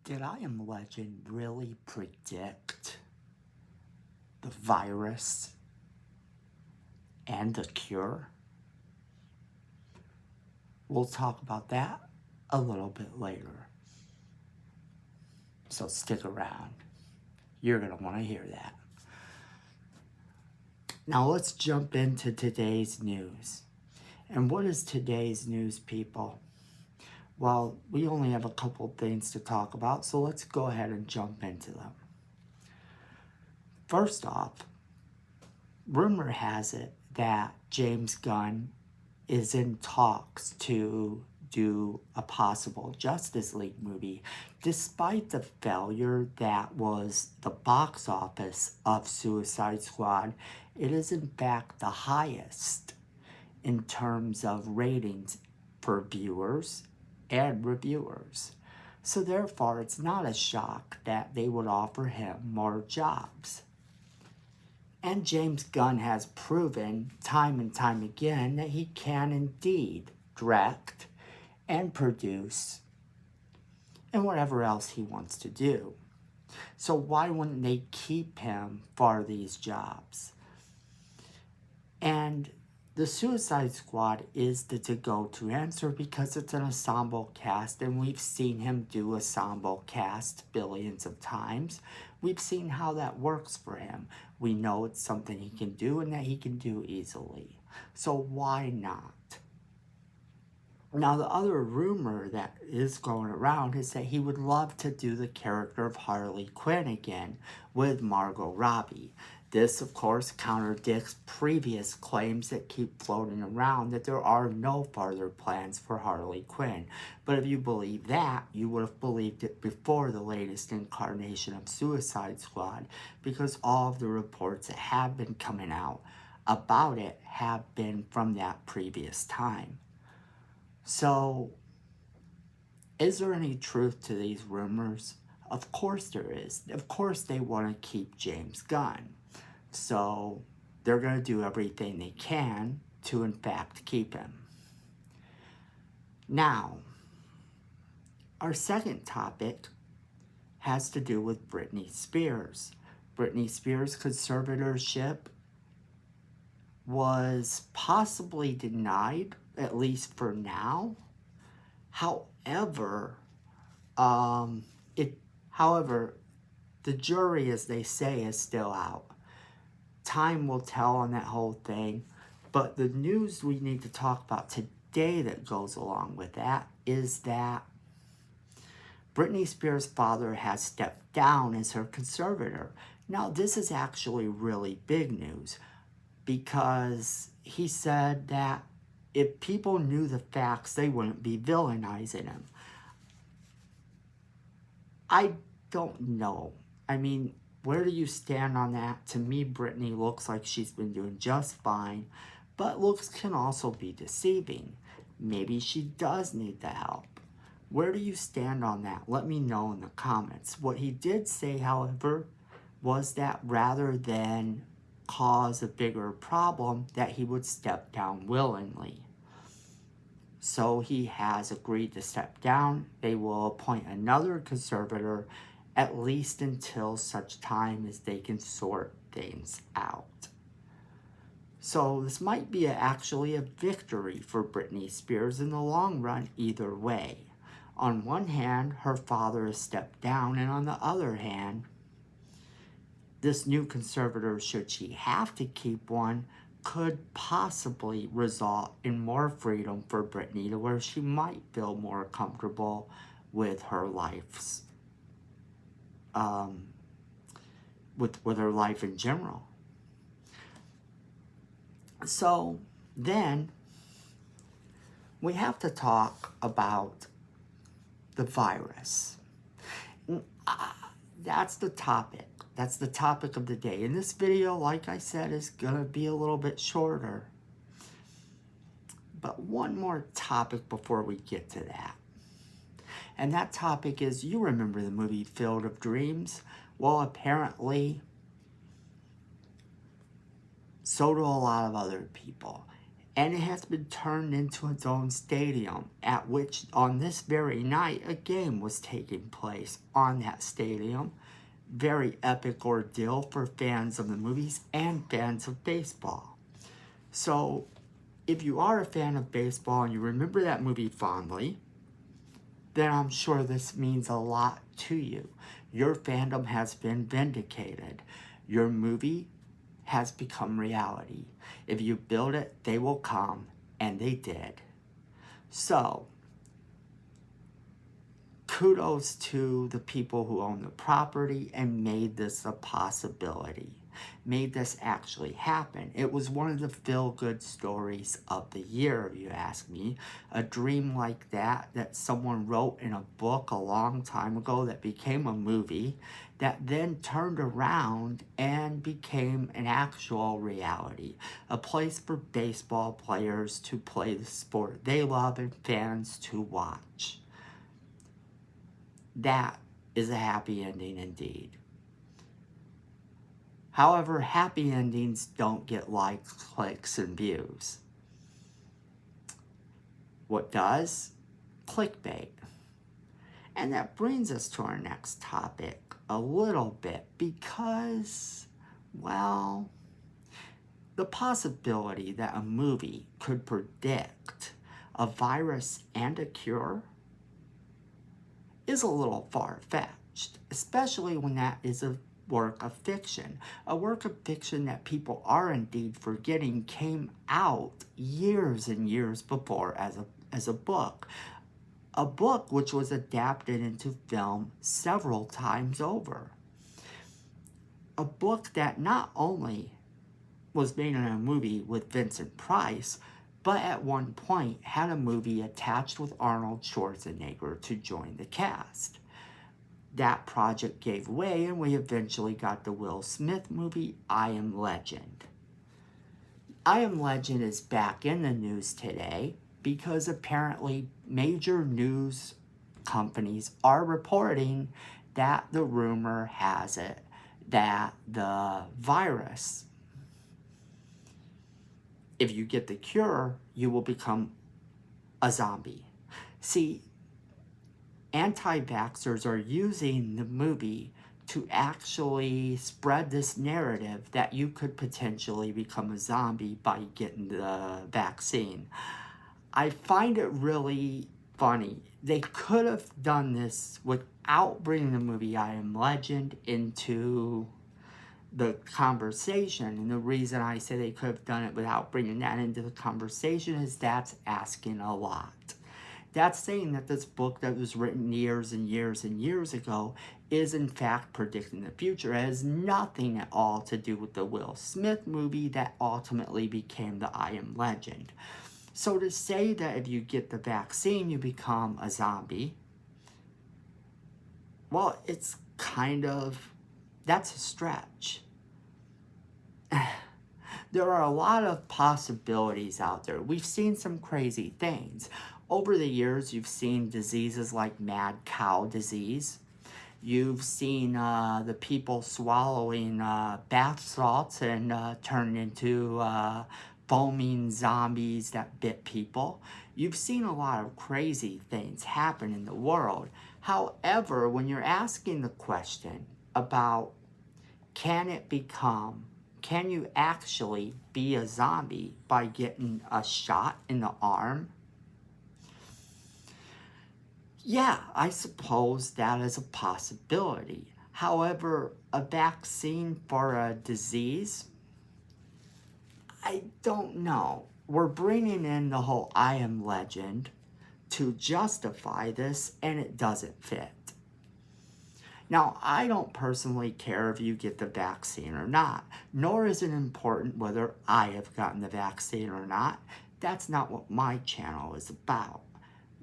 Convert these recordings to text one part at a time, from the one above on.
Did I Am Legend really predict the virus and the cure? We'll talk about that a little bit later. So stick around. You're going to want to hear that. Now let's jump into today's news. And what is today's news, people? Well, we only have a couple things to talk about, so let's go ahead and jump into them. First off, rumor has it that James Gunn is in talks to do a possible Justice League movie, despite the failure that was the box office of Suicide Squad. It is in fact the highest in terms of ratings for viewers and reviewers. So therefore, it's not a shock that they would offer him more jobs. And James Gunn has proven time and time again that he can indeed direct and produce and whatever else he wants to do. So why wouldn't they keep him for these jobs? And the Suicide Squad is the to-go-to answer because it's an ensemble cast, and we've seen him do ensemble cast billions of times. We've seen how that works for him. We know it's something he can do and that he can do easily. So why not? Now, the other rumor that is going around is that he would love to do the character of Harley Quinn again with Margot Robbie. This, of course, contradicts previous claims that keep floating around that there are no further plans for Harley Quinn. But if you believe that, you would have believed it before the latest incarnation of Suicide Squad, because all of the reports that have been coming out about it have been from that previous time. So, is there any truth to these rumors? Of course there is. Of course they want to keep James Gunn. So they're going to do everything they can to, in fact, keep him. Now, our second topic has to do with Britney Spears. Britney Spears' conservatorship was possibly denied, at least for now. However, the jury, as they say, is still out. Time will tell on that whole thing, but the news we need to talk about today that goes along with that is that Britney Spears' father has stepped down as her conservator. Now, this is actually really big news because he said that if people knew the facts, they wouldn't be villainizing him. I don't know. I mean, where do you stand on that? To me, Britney looks like she's been doing just fine, but looks can also be deceiving. Maybe she does need the help. Where do you stand on that? Let me know in the comments. What he did say, however, was that rather than cause a bigger problem, that he would step down willingly. So he has agreed to step down. They will appoint another conservator, at least until such time as they can sort things out. So this might be actually a victory for Britney Spears in the long run either way. On one hand, her father has stepped down, and on the other hand, this new conservator, should she have to keep one, could possibly result in more freedom for Britney to where she might feel more comfortable with her life's with her life in general. So then we have to talk about the virus. That's the topic. That's the topic of the day. And this video, like I said, is going to be a little bit shorter. But one more topic before we get to that. And that topic is, you remember the movie Field of Dreams? Well, apparently, so do a lot of other people. And it has been turned into its own stadium, at which on this very night a game was taking place on that stadium. Very epic ordeal for fans of the movies and fans of baseball. So if you are a fan of baseball and you remember that movie fondly, then I'm sure this means a lot to you. Your fandom has been vindicated. Your movie has become reality. If you build it, they will come, and they did. So, kudos to the people who own the property and made this a possibility. Made this actually happen. It was one of the feel-good stories of the year, if you ask me. A dream like that someone wrote in a book a long time ago that became a movie, that then turned around and became an actual reality. A place for baseball players to play the sport they love and fans to watch. That is a happy ending indeed. However, happy endings don't get likes, clicks, and views. What does? Clickbait. And that brings us to our next topic a little bit because, well, the possibility that a movie could predict a virus and a cure is a little far-fetched, especially when that is a work of fiction. A work of fiction that people are indeed forgetting came out years and years before as a book. A book which was adapted into film several times over. A book that not only was made in a movie with Vincent Price, but at one point had a movie attached with Arnold Schwarzenegger to join the cast. That project gave way and we eventually got the Will Smith movie, I Am Legend. I Am Legend is back in the news today because apparently major news companies are reporting that the rumor has it that the virus, if you get the cure, you will become a zombie. See, anti-vaxxers are using the movie to actually spread this narrative that you could potentially become a zombie by getting the vaccine. I find it really funny. They could have done this without bringing the movie I Am Legend into the conversation. And the reason I say they could have done it without bringing that into the conversation is that's asking a lot. That's saying that this book that was written years and years and years ago is in fact predicting the future. It has nothing at all to do with the Will Smith movie that ultimately became the I Am Legend. So to say that if you get the vaccine, you become a zombie, well, it's kind of, that's a stretch. There are a lot of possibilities out there. We've seen some crazy things. Over the years, you've seen diseases like mad cow disease. You've seen the people swallowing bath salts and turn into foaming zombies that bit people. You've seen a lot of crazy things happen in the world. However, when you're asking the question about can you actually be a zombie by getting a shot in the arm? Yeah, I suppose that is a possibility. However, a vaccine for a disease, I don't know. We're bringing in the whole I Am Legend to justify this, and it doesn't fit. Now, I don't personally care if you get the vaccine or not, nor is it important whether I have gotten the vaccine or not. That's not what my channel is about.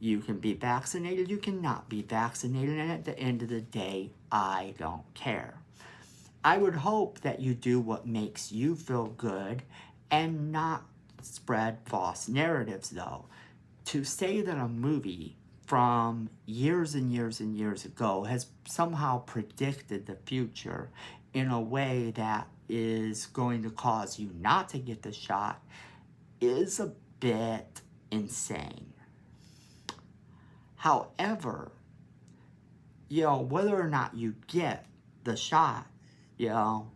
You can be vaccinated, you cannot be vaccinated, and at the end of the day, I don't care. I would hope that you do what makes you feel good and not spread false narratives, though. To say that a movie from years and years and years ago has somehow predicted the future in a way that is going to cause you not to get the shot is a bit insane. However, you know, whether or not you get the shot, you know,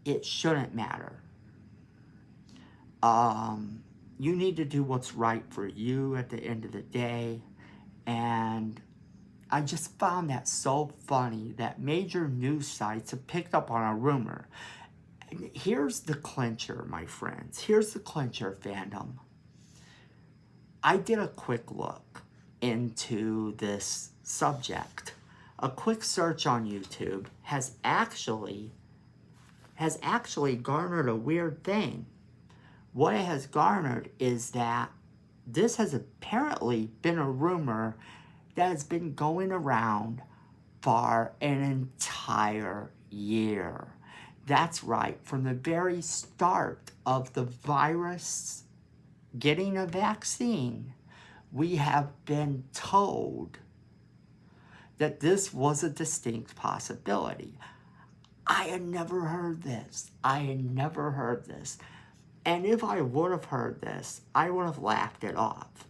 it shouldn't matter. You need to do what's right for you at the end of the day. And I just found that so funny that major news sites have picked up on a rumor. And here's the clincher, my friends. Here's the clincher, fandom. I did a quick look into this subject. A quick search on YouTube has actually garnered a weird thing. What it has garnered is that this has apparently been a rumor that has been going around for an entire year. That's right, from the very start of the virus getting a vaccine, we have been told that this was a distinct possibility. I had never heard this. And if I would have heard this, I would have laughed it off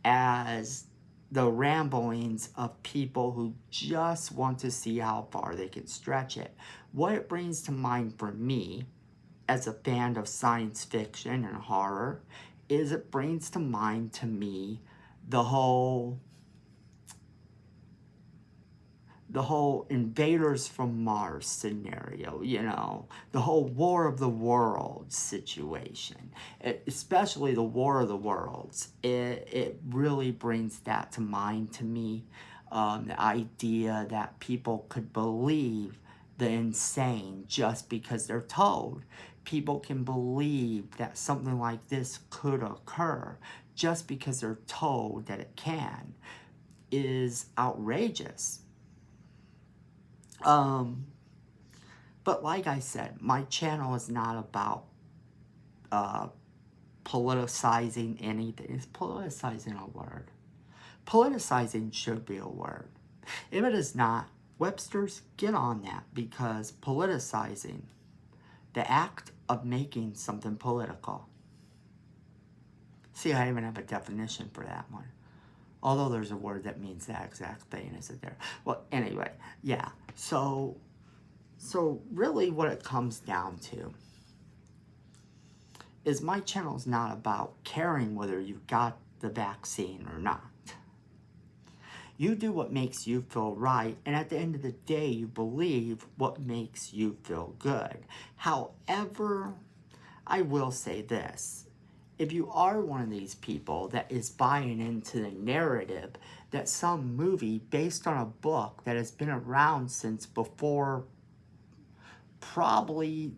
as the ramblings of people who just want to see how far they can stretch it. What it brings to mind for me, as a fan of science fiction and horror, is it brings to mind to me the whole invaders from Mars scenario, you know, the whole War of the Worlds situation, especially the War of the Worlds. It really brings that to mind to me, the idea that people could believe the insane just because they're told. People can believe that something like this could occur just because they're told that it can, is outrageous. But like I said, my channel is not about politicizing anything. Is politicizing a word? Politicizing should be a word. If it is not, Webster's, get on that, because politicizing, the act of making something political. See, I even have a definition for that one. Although there's a word that means that exact thing, isn't there? Well, anyway, yeah. So really what it comes down to is my channel's not about caring whether you got the vaccine or not. You do what makes you feel right, and at the end of the day, you believe what makes you feel good. However, I will say this. If you are one of these people that is buying into the narrative that some movie based on a book that has been around since before, probably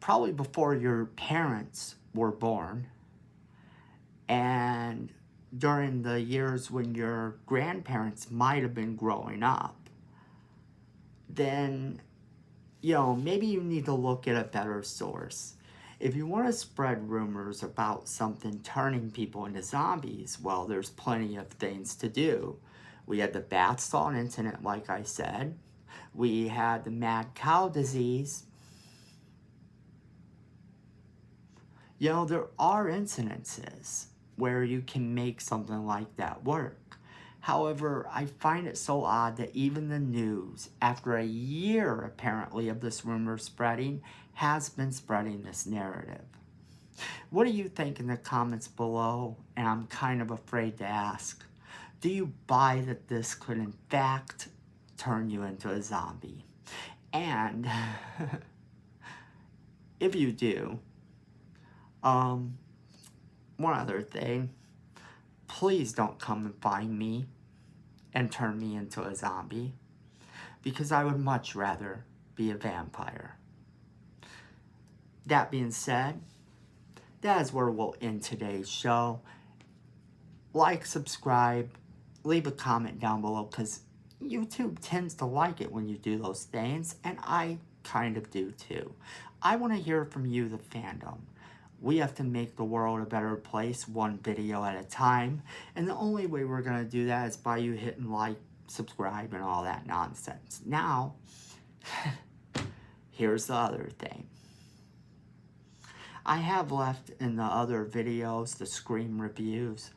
before your parents were born, and during the years when your grandparents might have been growing up, then, you know, maybe you need to look at a better source. If you want to spread rumors about something turning people into zombies, well, there's plenty of things to do. We had the bath salt incident, like I said. We had the mad cow disease. You know, there are incidences where you can make something like that work. However, I find it so odd that even the news, after a year apparently of this rumor spreading, has been spreading this narrative. What do you think in the comments below? And I'm kind of afraid to ask. Do you buy that this could in fact turn you into a zombie? And if you do, one other thing, please don't come and find me and turn me into a zombie, because I would much rather be a vampire. That being said, that is where we'll end today's show. Like, subscribe, leave a comment down below, because YouTube tends to like it when you do those things, and I kind of do too. I want to hear from you, the fandom. We have to make the world a better place, one video at a time, and the only way we're going to do that is by you hitting like, subscribe, and all that nonsense. Now, here's the other thing. I have left in the other videos, the Scream reviews,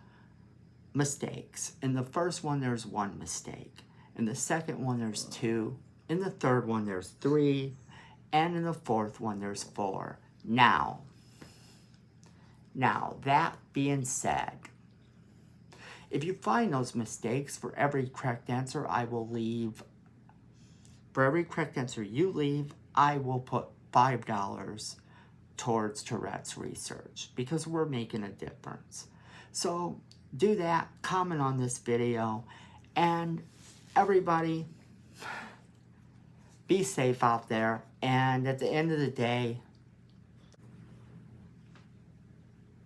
mistakes. In the first one, there's 1 mistake. In the second one, there's 2. In the third one, there's 3. And in the fourth one, there's 4. Now, that being said, if you find those mistakes, for every correct answer I will leave, for every correct answer you leave, I will put $5 towards Tourette's research, because we're making a difference. So do that, comment on this video, and everybody, be safe out there. And at the end of the day,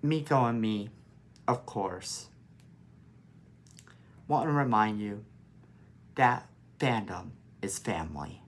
Miko and me, of course, want to remind you that fandom is family.